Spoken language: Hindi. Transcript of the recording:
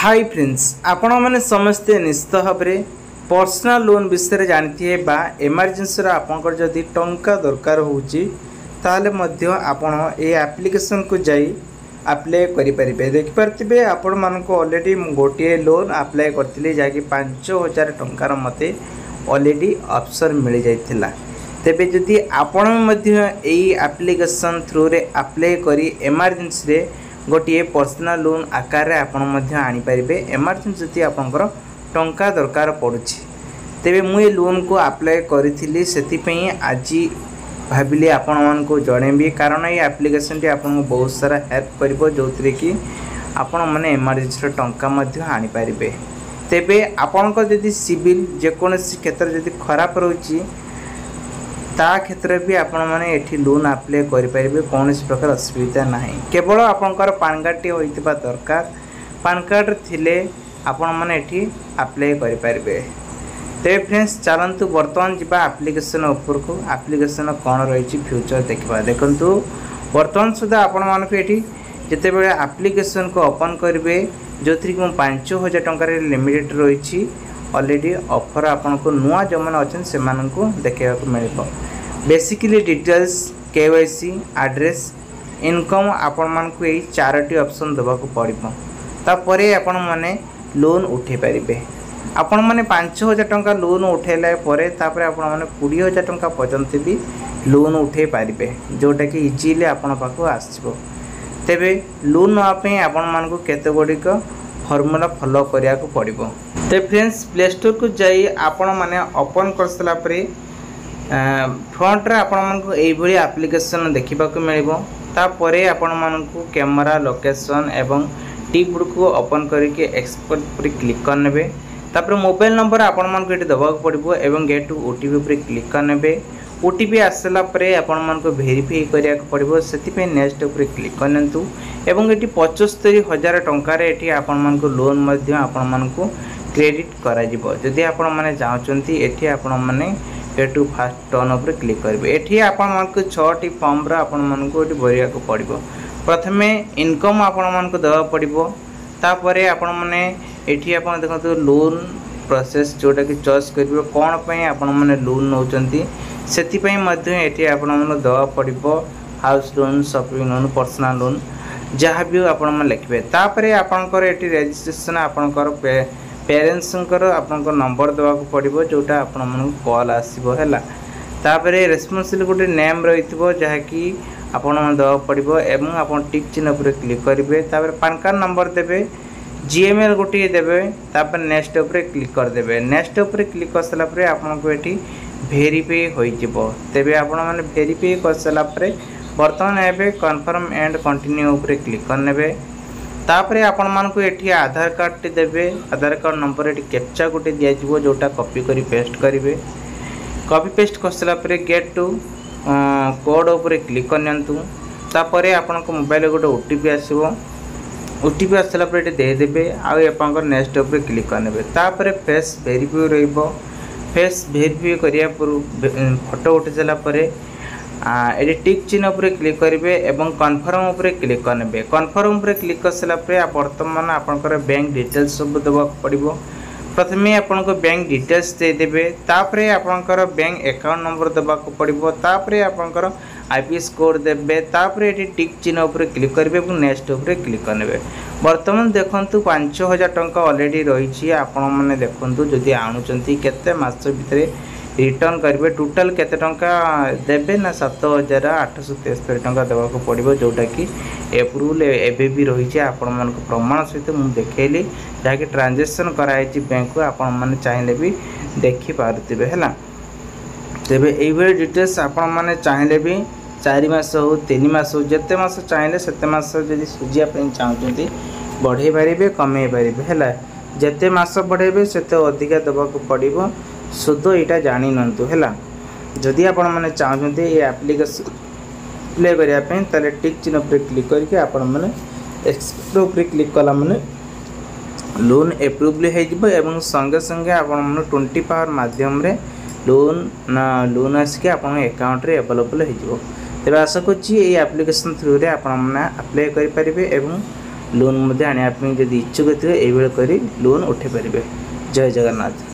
हाय फ्रेंड्स आपण मैंने समस्ते निश्चित भाव में पर्सनल लोन विषय जानते बा इमरजेंसी आपंकर जदि टंका दरकार होले आपण ए एप्लिकेशन को जाई अप्लाई करें देखिपे आपण मानक ऑलरेडी गोटे लोन अप्लाई करती जहाँकि 5,000 टंकार मते ऑलरेडी ऑप्शन मिल जाइथिला। तेबे जदि आपण एप्लिकेशन थ्रू रे अप्लाई करी इमरजेंसी रे गोटे पर्सनल लोन आकार आनीपारे इमरजेंसी जदि आपंकर टंका दरकार पड़ुछि तेबे मुझे लोन को अप्लाई करी से आज भाविली आपण मानक जनइबी कारण ये एप्लिकेशन टी आपको बहुत सारा हेल्प करिवो जो कि आपण माने इमरजेंसी टंका आनीपारे। तेबे आपणकर जदि सिविल जेकोसी क्षेत्र जदि खराब रही ता क्षेत्र भी आपण माने एठी लोन अप्लाई करि परिबे कौन प्रकार असुविधा नाही। केवल आपनकर पान कार्ड टी होइतिबा दरकार पान कार्ड थिले आपण माने एठी अप्लाई करि परिबे। ते फ्रेंड्स चलंतु वर्तमान जिबा एप्लिकेशन ऊपर को एप्लिकेशन कौन रही फ्यूचर देखा देखंतु वर्तमान सुधा आपण मानक एठी जते बेले एप्लिकेशन को ओपन करिवे जो थी 5,000 टंका लिमिटेड रही ऑलरेडी ऑफर आपन को नुआ जो मैंने अच्छे से देखा मिल basically details KYC address income आपण मान को यही 4टी ऑप्शन देवाक पड़ो तापर आपण मैंने लोन उठे पारे। आपण मैंने 5,000 टंका लोन उठेला तापर आपण मैंने 20,000 टंका पर्यंत भी लोन उठे पारे जोटा कि इजिली आपण पाक आसो। तेबे लोन नापी आपण मान को केते गुड़िक फॉर्मूला फॉलो करिया को पड़ो। तो फ्रेंड्स प्ले स्टोर को जाई आपण माने ओपन कर सला परे फ्रंट रे आपण मन को एई भली एप्लिकेशन देखिबा को मिलबो। तापरे आपण मन को कैमरा लोकेशन एवं टिप को ओपन करके एक्सपोर्ट पर क्लिक करनेबे। तापर मोबाइल नंबर आपण मन को एटी दबा पड़बो एवं गेट टू ओटीपी पर क्लिक करनेबे। ओटीपी आसला परे आपण मन को वेरीफाई करिया को पड़बो सेति नेक्स्ट ऊपर क्लिक करनतु एवं एटी 75,000 टंका रे एटी आपण मन को लोन मध्य आपण मन को क्रेडिट करा जिवो। जदि आपण माने चाहचंती एठी आपण माने एटू फास्ट टर्न ऊपर क्लिक करिवे। एठी आपण मन को 6टी फॉर्म रा आपण मन को एठी भरिया को पड़िबो। प्रथमे इनकम आपण मन को देवा पड़िबो तापरे आपण माने एठी आपण देखंतु लोन प्रोसेस जोटा कि चॉइस करिवे कोन पई आपण माने लोन नउचंती सेति पई मध्य एठी आपण मन देवा पड़िबो house loan shopping loan personal loan जहाँ भी आपण मन लिखबे। तापरे आपनकर एठी रजिस्ट्रेशन आपनकर पेरेंट्स आपन नंबर देवाक पड़ो जोटा आपण मन कॉल आसो है। तापरे रेस्पॉन्सिबल गोटे नेम रही जहाँ कि आपण देवा पड़ो एवं आप टिक चिन्ह पर क्लिक करेंगे। तापर पान कार्ड नंबर देवे जीएमएल गोटे देवे तापर नेक्स्ट ऊपर क्लिक करदे। नेक्स्ट ऊपर क्लिक कर सारापर आपन को ये वेरीफाई हो तेबे आपण मैंने वेरीफाई कर सारापर बर्तमान एवं कन्फर्म एंड कंटिन्यू ऊपर क्लिक करने। तापर आपण मान को एठी आधार कार्ड टी देबे आधार कार्ड नंबर एठी कैप्चा गोटे दिया जिवो जोटा कॉपी करी पेस्ट करिवे। कॉपी पेस्ट करसला परे गेट टू कोड ऊपर क्लिक करनंतु तापर आपण को मोबाइल गोटे ओटीपी आसीबो। ओटीपी आसला परे एठी दे देबे आ एपांकर नेक्स्ट ऊपर क्लिक करनेबे। तापर फेस वेरीफाई रहइबो। फेस वेरीफाई करिया पर फोटो उठि जाला परे ये टिक चिन्ह पर क्लिक करेंगे एवं कन्फर्म पर क्लिक करने। कन्फर्म पर क्लिक कर सारापर बर्तमान आपंकर बैंक डिटेल्स सब देवा पड़ो। प्रथमे आपण को बैंक डिटेल्स देदेवे तापर आपंकर बैंक अकाउंट नंबर देवाक पड़ो। तापर आपंकर आईपीएस कोड देवे तापर ये टिक चिन्ह पर क्लिक करेंगे और नेक्स्ट ऊपर क्लिक करने। बर्तमान देखंतु 5,000 टंका ऑलरेडी रही आपण मैंने देखंतु जदि आणुचंती केते मास भितर रिटर्न करेंगे टोटाल केते टंका देबे ना 7,873 टंका देवाक पड़ो जोटा कि एप्रूवल एबे भी रही आपण मन प्रमाण सहित मुझे देखली जहाँकि ट्रांजेक्शन कराई बैंक को आपण मैंने चाहिए भी देखी पारे है। तेबे ये डिटेल्स आपण मैंने चाहिए भी 4 मास हो 3 मास हो जिते मास चाहिए सेते मास जब सुझापी चाहते बढ़े पारे कमे पारे है। जिते मास बढ़ेबे सेते अधिका देवाक पड़ो सुध यहाँ जानी नंतु है। जदि आपण मैंने चाहते ये एप्लिकेशन प्ले करने टिक चिन्ह पर क्लिक करके आपण मैंने एक्सप्लोर पर क्लिक कला मैंने लोन एप्रूवल हो संगे संगे आपण 24 आवर माध्यम लोन आसिक आपण अकाउंट रे अवेलेबल हो। तेज आशा करी एप्लिकेशन थ्रू रे आपण मैंने अप्लाई करें लोन आने जदि इच्छुक थे ये कर लोन उठे पारे। जय जगन्नाथ।